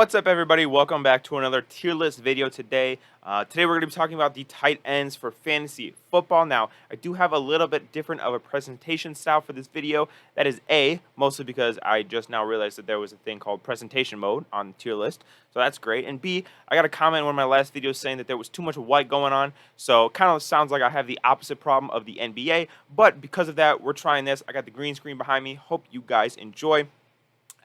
What's up, everybody? Welcome back to another tier list video today. Today we're going to be talking about the tight ends for fantasy football. Now, I do have a little bit different of a presentation style for this video. That is A, mostly because I just now realized that there was a thing called presentation mode on tier list, so that's great. And B, I got a comment in one of my last videos saying that there was too much white going on, so kind of sounds like I have the opposite problem of the NBA. But because of that, we're trying this. I got the green screen behind me. Hope you guys enjoy.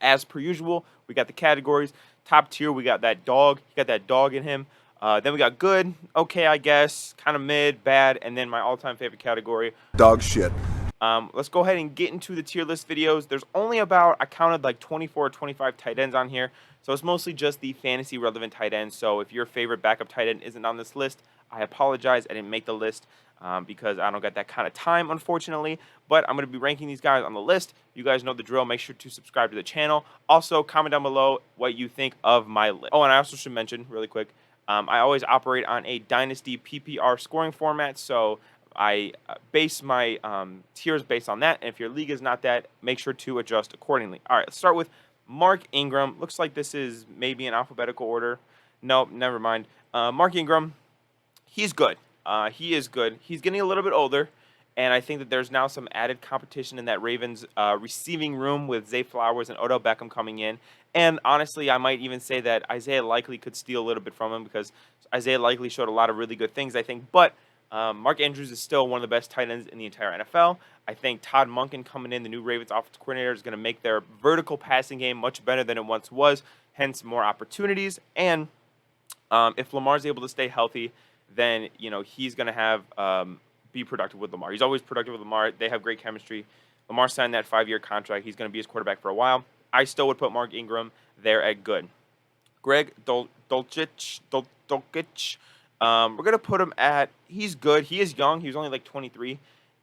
As per usual, we got the categories. Top tier, we got that dog. He got that dog in him. Then we got good, okay, I guess, kind of mid, bad, and then my all-time favorite category, dog shit. Let's go ahead and get into the tier list videos. There's only about, I counted like 24 or 25 tight ends on here. So it's mostly just the fantasy relevant tight ends. So if your favorite backup tight end isn't on this list, I apologize. I didn't make the list because I don't got that kind of time, unfortunately. But I'm going to be ranking these guys on the list. You guys know the drill. Make sure to subscribe to the channel. Also, comment down below what you think of my list. Oh, and I also should mention really quick, I always operate on a Dynasty PPR scoring format. So I base my tiers based on that. And if your league is not that, make sure to adjust accordingly. All right, let's start with Mark Ingram. Looks like this is maybe in alphabetical order. Nope, never mind. Mark Ingram, he's good. He is good. He's getting a little bit older, and I think that there's now some added competition in that Ravens receiving room with Zay Flowers and Odell Beckham coming in. And honestly, I might even say that Isaiah Likely could steal a little bit from him because Isaiah Likely showed a lot of really good things, I think. But Mark Andrews is still one of the best tight ends in the entire NFL. I think Todd Monken coming in, the new Ravens offensive coordinator, is going to make their vertical passing game much better than it once was, hence more opportunities. And if Lamar's able to stay healthy, then he's going to have be productive with Lamar. He's always productive with Lamar. They have great chemistry. Lamar signed that 5-year contract. He's going to be his quarterback for a while. I still would put Mark Ingram there at good. Greg Dulcich. We're going to put him at, he's good. He is young. He was only like 23.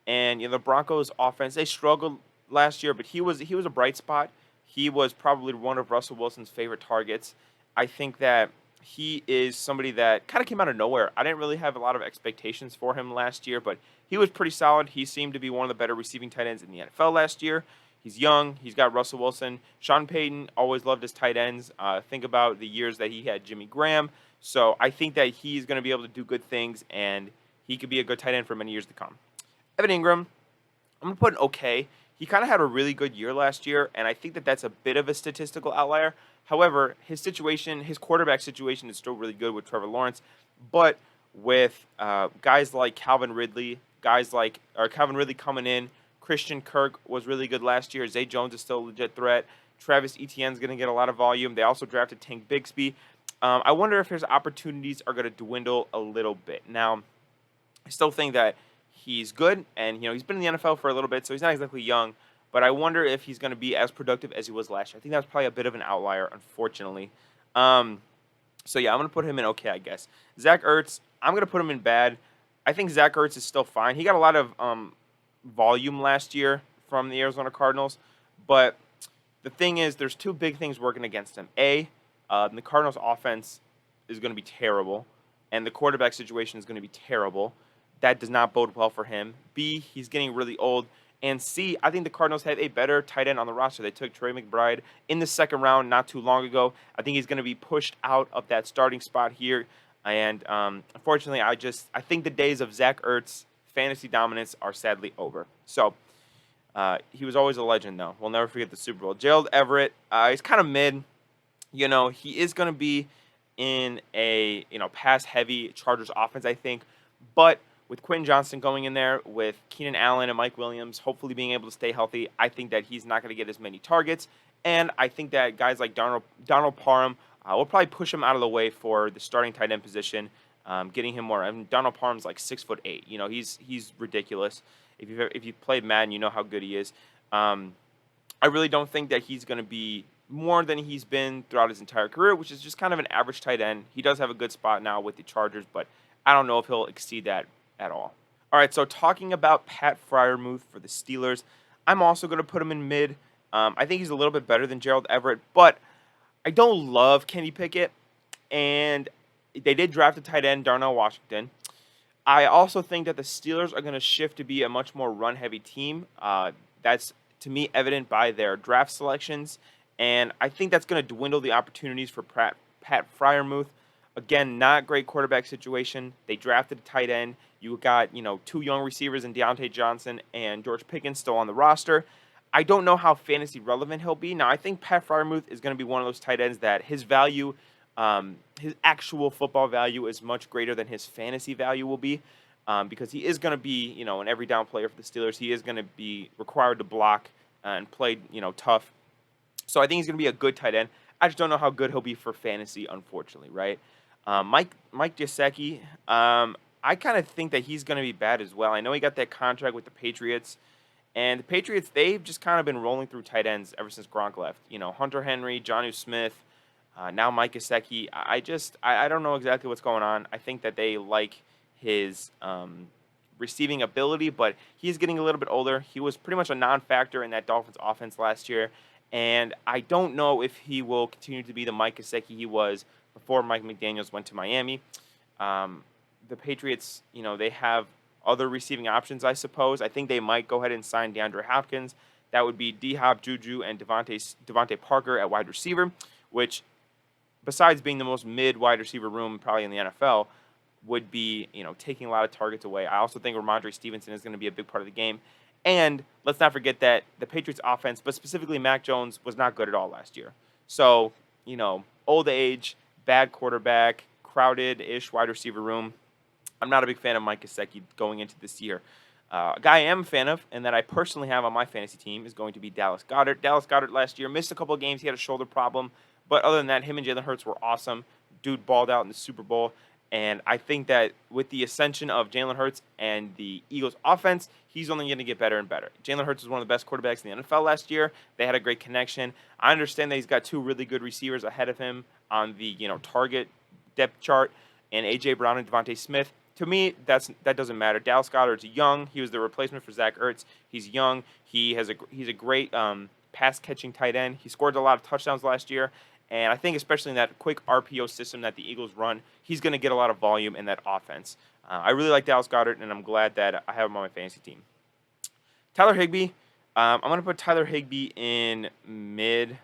And the Broncos offense, they struggled last year, but he was a bright spot. He was probably one of Russell Wilson's favorite targets. I think that he is somebody that kind of came out of nowhere. I didn't really have a lot of expectations for him last year, but he was pretty solid. He seemed to be one of the better receiving tight ends in the NFL last year. He's young. He's got Russell Wilson. Sean Payton always loved his tight ends. Think about the years that he had Jimmy Graham. So I think that he's going to be able to do good things, and he could be a good tight end for many years to come. Evan Ingram, I'm going to put an okay. He kind of had a really good year last year, and I think that that's a bit of a statistical outlier. However, his quarterback situation is still really good with Trevor Lawrence. But with guys like Calvin Ridley coming in, Christian Kirk was really good last year. Zay Jones is still a legit threat. Travis Etienne's going to get a lot of volume. They also drafted Tank Bigsby. I wonder if his opportunities are going to dwindle a little bit. Now, I still think that he's good, and he's been in the NFL for a little bit, so he's not exactly young. But I wonder if he's going to be as productive as he was last year. I think that's probably a bit of an outlier, unfortunately. So yeah, I'm going to put him in okay, I guess. Zach Ertz, I'm going to put him in bad. I think Zach Ertz is still fine. He got a lot of volume last year from the Arizona Cardinals, but the thing is, there's two big things working against him. A, the Cardinals' offense is going to be terrible, and the quarterback situation is going to be terrible. That does not bode well for him. B, he's getting really old. And C, I think the Cardinals have a better tight end on the roster. They took Trey McBride in the second round not too long ago. I think he's going to be pushed out of that starting spot here. And unfortunately, I think the days of Zach Ertz fantasy dominance are sadly over. So he was always a legend, though. We'll never forget the Super Bowl. Gerald Everett, he's kind of mid. He is going to be in a pass-heavy Chargers offense, I think. But with Quentin Johnston going in there, with Keenan Allen and Mike Williams hopefully being able to stay healthy, I think that he's not going to get as many targets. And I think that guys like Donald Parham will probably push him out of the way for the starting tight end position, getting him more. I mean, Donald Parham's like 6'8". He's ridiculous. If you played Madden, you know how good he is. I really don't think that he's going to be more than he's been throughout his entire career, which is just kind of an average tight end. He does have a good spot now with the Chargers, but I don't know if he'll exceed that at all. All right, so talking about Pat Freiermuth for the Steelers, I'm also going to put him in mid. I think he's a little bit better than Gerald Everett, but I don't love Kenny Pickett, and they did draft a tight end, Darnell Washington. I also think that the Steelers are going to shift to be a much more run-heavy team. That's, to me, evident by their draft selections And I think that's going to dwindle the opportunities for Pat Fryermuth. Again, not great quarterback situation. They drafted a tight end. You got, two young receivers in Deontay Johnson and George Pickens still on the roster. I don't know how fantasy relevant he'll be. Now, I think Pat Fryermuth is going to be one of those tight ends that his value, his actual football value is much greater than his fantasy value will be, because he is going to be, an every down player for the Steelers. He is going to be required to block and play, tough. So I think he's going to be a good tight end. I just don't know how good he'll be for fantasy, unfortunately, right? Mike Gesicki, I kind of think that he's going to be bad as well. I know he got that contract with the Patriots, and the Patriots, they've just kind of been rolling through tight ends ever since Gronk left. Hunter Henry, Jonnu Smith, now Mike Gesicki. I don't know exactly what's going on. I think that they like his receiving ability, but he's getting a little bit older. He was pretty much a non-factor in that Dolphins offense last year, and I don't know if he will continue to be the Mike Gesicki he was before Mike McDaniels went to Miami. The Patriots, they have other receiving options, I suppose. I think they might go ahead and sign DeAndre Hopkins. That would be D-Hop, Juju, and Devontae Parker at wide receiver, which, besides being the most mid wide receiver room probably in the NFL, would be, taking a lot of targets away. I also think Ramondre Stevenson is going to be a big part of the game. And let's not forget that the Patriots offense, but specifically Mac Jones, was not good at all last year. So, old age, bad quarterback, crowded-ish wide receiver room. I'm not a big fan of Mike Gesicki going into this year. A guy I am a fan of and that I personally have on my fantasy team is going to be Dallas Goedert. Dallas Goedert last year missed a couple of games. He had a shoulder problem. But other than that, him and Jalen Hurts were awesome. Dude balled out in the Super Bowl. And I think that with the ascension of Jalen Hurts and the Eagles' offense, he's only going to get better and better. Jalen Hurts was one of the best quarterbacks in the NFL last year. They had a great connection. I understand that he's got two really good receivers ahead of him on the target depth chart, and A.J. Brown and Devontae Smith. To me, that doesn't matter. Dallas Goedert's young. He was the replacement for Zach Ertz. He's young. He's a great pass-catching tight end. He scored a lot of touchdowns last year. And I think especially in that quick RPO system that the Eagles run, he's going to get a lot of volume in that offense. I really like Dallas Goedert, and I'm glad that I have him on my fantasy team. Tyler Higbee, I'm going to put Tyler Higbee in mid.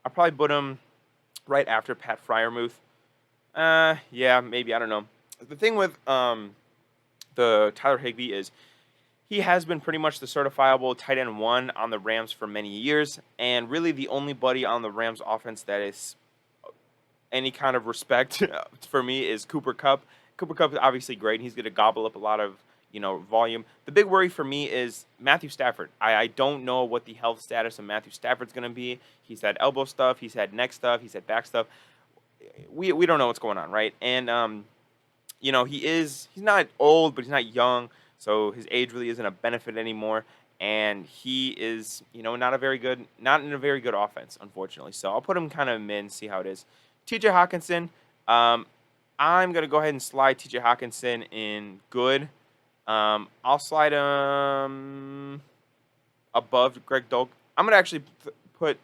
I'll probably put him right after Pat Fryermuth. Yeah, maybe. I don't know. The thing with the Tyler Higbee is he has been pretty much the certifiable tight end one on the Rams for many years, and really the only buddy on the Rams offense that is any kind of respect for me is Cooper Kupp. Cooper Kupp is obviously great. He's going to gobble up a lot of volume. The big worry for me is Matthew Stafford. I don't know what the health status of Matthew Stafford's going to be. He's had elbow stuff. He's had neck stuff. He's had back stuff. We don't know what's going on, right? And he's not old, but he's not young. So his age really isn't a benefit anymore, and he is, not in a very good offense, unfortunately. So I'll put him kind of mid and see how it is. T.J. Hawkinson, I'm gonna go ahead and slide T.J. Hawkinson in good. I'll slide him above Greg Dulk. I'm gonna actually put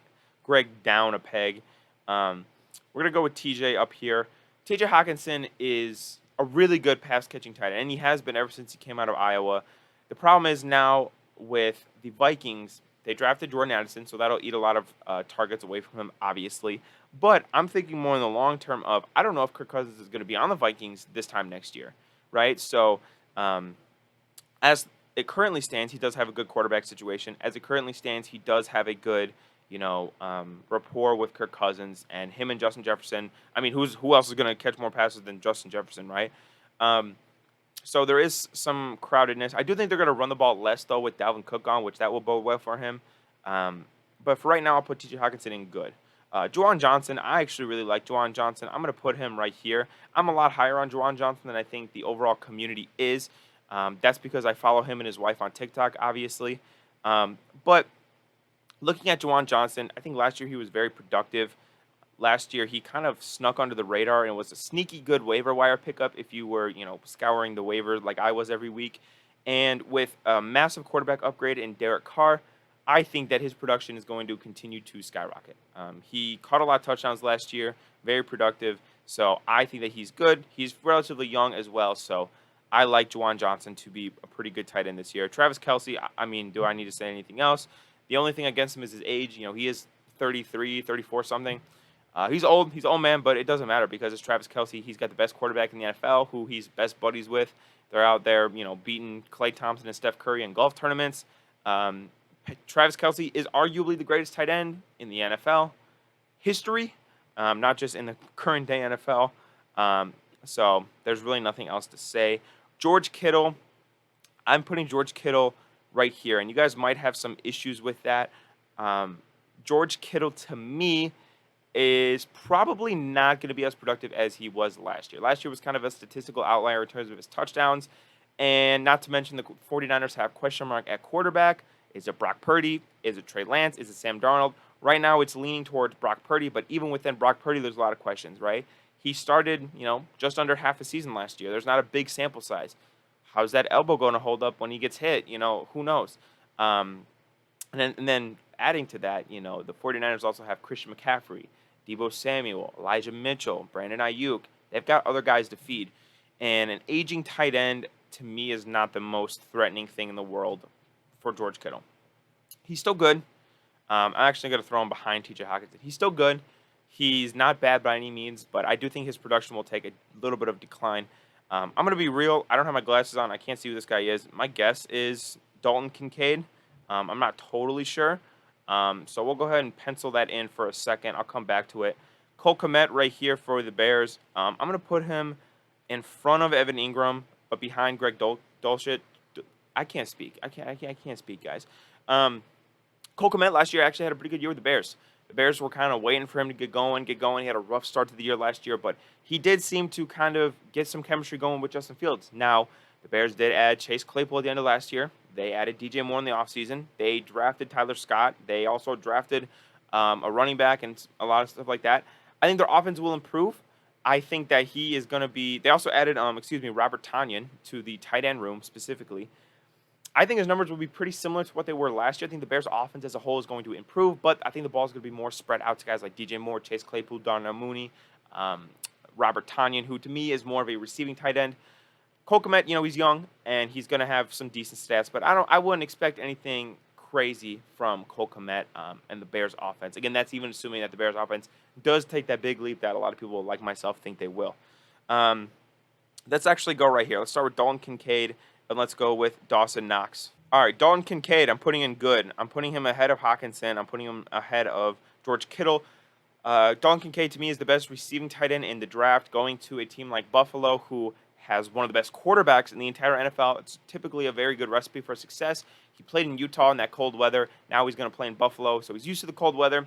Greg down a peg. We're gonna go with T.J. up here. T.J. Hawkinson is a really good pass-catching tight end, and he has been ever since he came out of Iowa. The problem is now with the Vikings, they drafted Jordan Addison, so that'll eat a lot of targets away from him, obviously. But I'm thinking more in the long term of, I don't know if Kirk Cousins is going to be on the Vikings this time next year, right? So as it currently stands, he does have a good quarterback situation. As it currently stands, he does have a good rapport with Kirk Cousins, and him and Justin Jefferson. I mean, who else is going to catch more passes than Justin Jefferson, right? So there is some crowdedness. I do think they're going to run the ball less, though, with Dalvin Cook on, which that will bode well for him. But for right now, I'll put T.J. Hawkinson in good. Juwan Johnson, I actually really like Juwan Johnson. I'm going to put him right here. I'm a lot higher on Juwan Johnson than I think the overall community is. That's because I follow him and his wife on TikTok, obviously. But looking at Juwan Johnson, I think last year he was very productive. Last year he kind of snuck under the radar and was a sneaky good waiver wire pickup if you were, scouring the waivers like I was every week. And with a massive quarterback upgrade in Derek Carr, I think that his production is going to continue to skyrocket. He caught a lot of touchdowns last year, very productive. So I think that he's good. He's relatively young as well. So I like Juwan Johnson to be a pretty good tight end this year. Travis Kelce, I mean, do I need to say anything else? The only thing against him is his age. He is 33, 34 something. He's old. He's an old man, but it doesn't matter because it's Travis Kelce. He's got the best quarterback in the NFL, who he's best buddies with. They're out there, beating Klay Thompson and Steph Curry in golf tournaments. Um, Travis Kelce is arguably the greatest tight end in the NFL history, not just in the current day NFL. So there's really nothing else to say. George Kittle, I'm putting George Kittle right here, and you guys might have some issues with that. George Kittle, to me, is probably not going to be as productive as he was last year. Last year was kind of a statistical outlier in terms of his touchdowns, and not to mention the 49ers have question mark at quarterback. Is it Brock Purdy? Is it Trey Lance? Is it Sam Darnold? Right now, it's leaning towards Brock Purdy, but even within Brock Purdy, there's a lot of questions, right? He started, just under half a season last year. There's not a big sample size. How's that elbow going to hold up when he gets hit? Who knows? And then adding to that, the 49ers also have Christian McCaffrey, Deebo Samuel, Elijah Mitchell, Brandon Ayuk. They've got other guys to feed. And an aging tight end, to me, is not the most threatening thing in the world for George Kittle. He's still good. I'm actually going to throw him behind T.J. Hockenson. He's still good. He's not bad by any means, but I do think his production will take a little bit of decline. I'm going to be real. I don't have my glasses on. I can't see who this guy is. My guess is Dalton Kincaid. I'm not totally sure. So we'll go ahead and pencil that in for a second. I'll come back to it. Cole Kmet right here for the Bears. I'm going to put him in front of Evan Ingram, but behind Greg Dulcich. I can't speak. I can't speak, guys. Cole Kmet last year actually had a pretty good year with the Bears. The Bears were kind of waiting for him to get going. He had a rough start to the year last year, but he did seem to kind of get some chemistry going with Justin Fields. Now, the Bears did add Chase Claypool at the end of last year. They added DJ Moore in the offseason. They drafted Tyler Scott. They also drafted a running back and a lot of stuff like that. I think their offense will improve. I think that he is going to be – they also added, Robert Tonyan to the tight end room specifically. I think his numbers will be pretty similar to what they were last year. I think the Bears' offense as a whole is going to improve, but I think the ball is going to be more spread out to guys like DJ Moore, Chase Claypool, Darnell Mooney, Robert Tonyan, who to me is more of a receiving tight end. Cole Kmet, he's young and he's going to have some decent stats, but I wouldn't expect anything crazy from Cole Kmet and the Bears' offense. Again, that's even assuming that the Bears' offense does take that big leap that a lot of people like myself think they will. Let's actually go right here. Let's start with Dalton Kincaid. And let's go with Dawson Knox. All right, Dalton Kincaid, I'm putting in good. I'm putting him ahead of Hockenson. I'm putting him ahead of George Kittle. Dalton Kincaid, to me, is the best receiving tight end in the draft, going to a team like Buffalo, who has one of the best quarterbacks in the entire NFL. It's typically a very good recipe for success. He played in Utah in that cold weather. Now he's going to play in Buffalo, so he's used to the cold weather.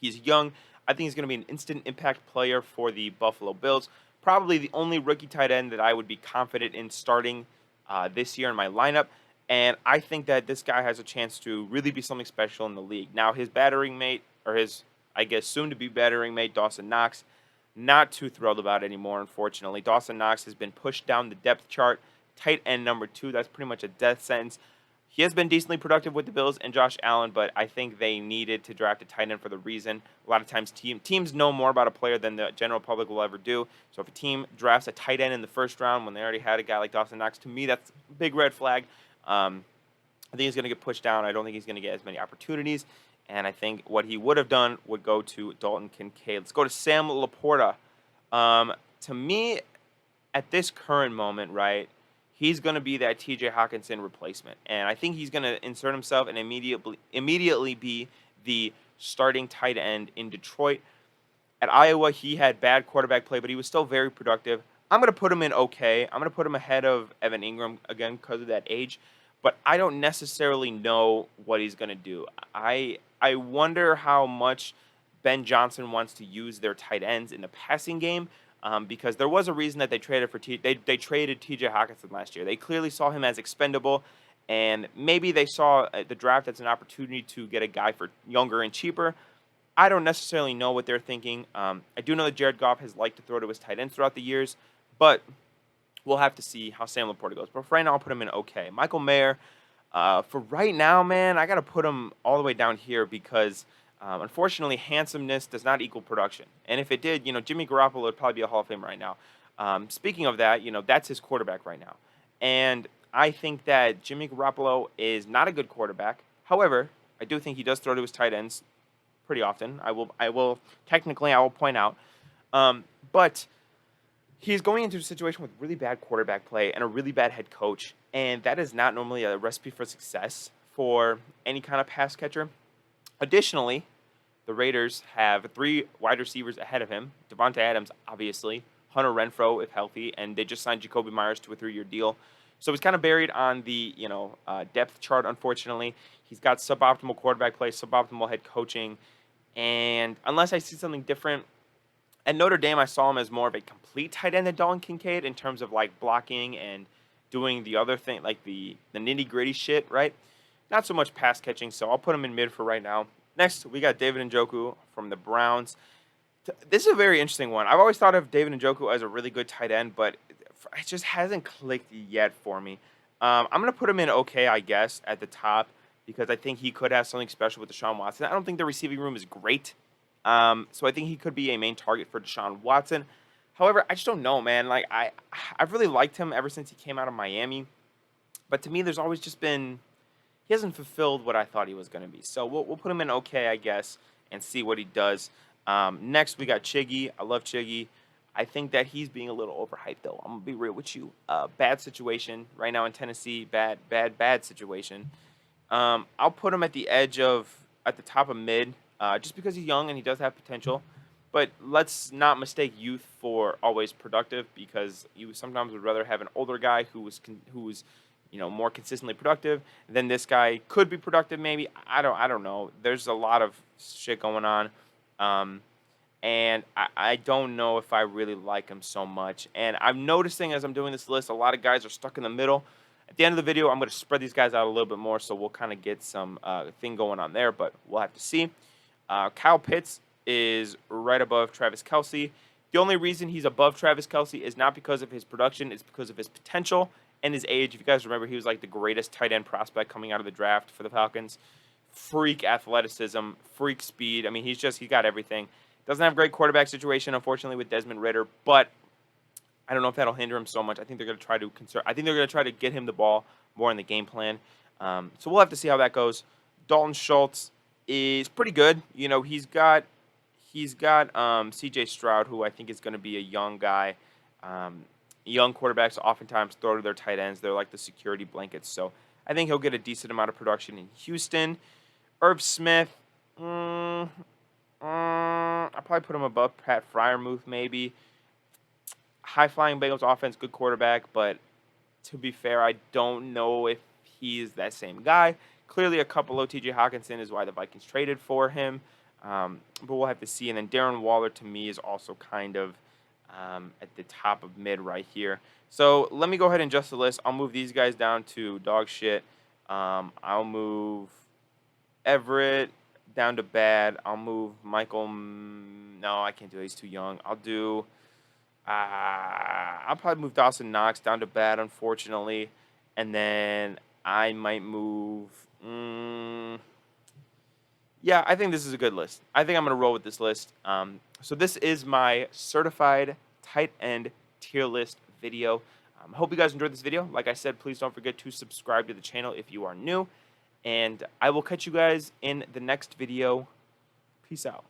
He's young. I think he's going to be an instant impact player for the Buffalo Bills. Probably the only rookie tight end that I would be confident in starting this year in my lineup, and I think that this guy has a chance to really be something special in the league. Now, his battering mate, or his, I guess, soon-to-be battering mate, Dawson Knox, not too thrilled about anymore, unfortunately. Dawson Knox has been pushed down the depth chart, tight end number 2. That's pretty much a death sentence. He has been decently productive with the Bills and Josh Allen, but I think they needed to draft a tight end for the reason. A lot of times teams know more about a player than the general public will ever do. So if a team drafts a tight end in the first round when they already had a guy like Dawson Knox, to me that's a big red flag. I think he's going to get pushed down. I don't think he's going to get as many opportunities. And I think what he would have done would go to Dalton Kincaid. Let's go to Sam Laporta. To me, at this current moment, right, he's going to be that T.J. Hockenson replacement. And I think he's going to insert himself and immediately be the starting tight end in Detroit. At Iowa, he had bad quarterback play, but he was still very productive. I'm going to put him in okay. I'm going to put him ahead of Evan Ingram, again, because of that age. But I don't necessarily know what he's going to do. I wonder how much Ben Johnson wants to use their tight ends in the passing game. Because there was a reason that they traded for they traded T.J. Hockenson last year. They clearly saw him as expendable, and maybe they saw the draft as an opportunity to get a guy for younger and cheaper. I don't necessarily know what they're thinking. I do know that Jared Goff has liked to throw to his tight ends throughout the years, but we'll have to see how Sam Laporta goes. But for right now, I'll put him in okay. Michael Mayer, for right now, man, I got to put him all the way down here because unfortunately, handsomeness does not equal production. And if it did, Jimmy Garoppolo would probably be a Hall of Famer right now. Speaking of that, that's his quarterback right now. And I think that Jimmy Garoppolo is not a good quarterback. However, I do think he does throw to his tight ends pretty often. I will point out. But he's going into a situation with really bad quarterback play and a really bad head coach, and that is not normally a recipe for success for any kind of pass catcher. Additionally, the Raiders have three wide receivers ahead of him. Devontae Adams, obviously, Hunter Renfrow if healthy, and they just signed Jacoby Myers to a 3-year deal. So he's kind of buried on the depth chart. Unfortunately, he's got suboptimal quarterback play, suboptimal head coaching, and unless I see something different, at Notre Dame, I saw him as more of a complete tight end than Dalton Kincaid in terms of like blocking and doing the other thing, like the nitty gritty shit, right? Not so much pass catching, so I'll put him in mid for right now. Next, we got David Njoku from the Browns. This is a very interesting one. I've always thought of David Njoku as a really good tight end, but it just hasn't clicked yet for me. I'm going to put him in okay, I guess, at the top because I think he could have something special with Deshaun Watson. I don't think the receiving room is great. So I think he could be a main target for Deshaun Watson. However, I just don't know, man. Like I've really liked him ever since he came out of Miami. But to me, there's always just been he hasn't fulfilled what I thought he was going to be. So we'll put him in okay, I guess, and see what he does. Next, we got Chiggy. I love Chiggy. I think that he's being a little overhyped, though. I'm going to be real with you. Bad situation right now in Tennessee. Bad situation. I'll put him at the top of mid, just because he's young and he does have potential. But let's not mistake youth for always productive, because you sometimes would rather have an older guy who was more consistently productive. Then this guy could be productive, maybe. I don't know. There's a lot of shit going on. And I don't know if I really like him so much. And I'm noticing as I'm doing this list, a lot of guys are stuck in the middle. At the end of the video, I'm going to spread these guys out a little bit more, so we'll kind of get some thing going on there, but we'll have to see. Kyle Pitts is right above Travis Kelce. The only reason he's above Travis Kelce is not because of his production, it's because of his potential and his age. If you guys remember, he was like the greatest tight end prospect coming out of the draft for the Falcons. Freak athleticism, freak speed. I mean, he got everything. Doesn't have a great quarterback situation, unfortunately, with Desmond Ridder, but I don't know if that'll hinder him so much. I think they're going to try to get him the ball more in the game plan. So we'll have to see how that goes. Dalton Schultz is pretty good. He's got C.J. Stroud, who I think is going to be a young guy. Young quarterbacks oftentimes throw to their tight ends. They're like the security blankets. So I think he'll get a decent amount of production in Houston. Irv Smith, I'll probably put him above Pat Freiermuth, maybe. High-flying Bengals offense, good quarterback, but to be fair, I don't know if he's that same guy. Clearly, a couple of T.J. Hawkinson is why the Vikings traded for him, but we'll have to see. And then Darren Waller, to me, is also kind of at the top of mid right here. So let me go ahead and adjust the list. I'll move these guys down to dog shit. I'll move Everett down to bad. I'll move Michael. No, I can't do it. He's too young. I'll probably move Dawson Knox down to bad, unfortunately. And then I might move. Yeah, I think this is a good list. I think I'm going to roll with this list. So this is my certified tight end tier list video. I hope you guys enjoyed this video. Like I said, please don't forget to subscribe to the channel if you are new. And I will catch you guys in the next video. Peace out.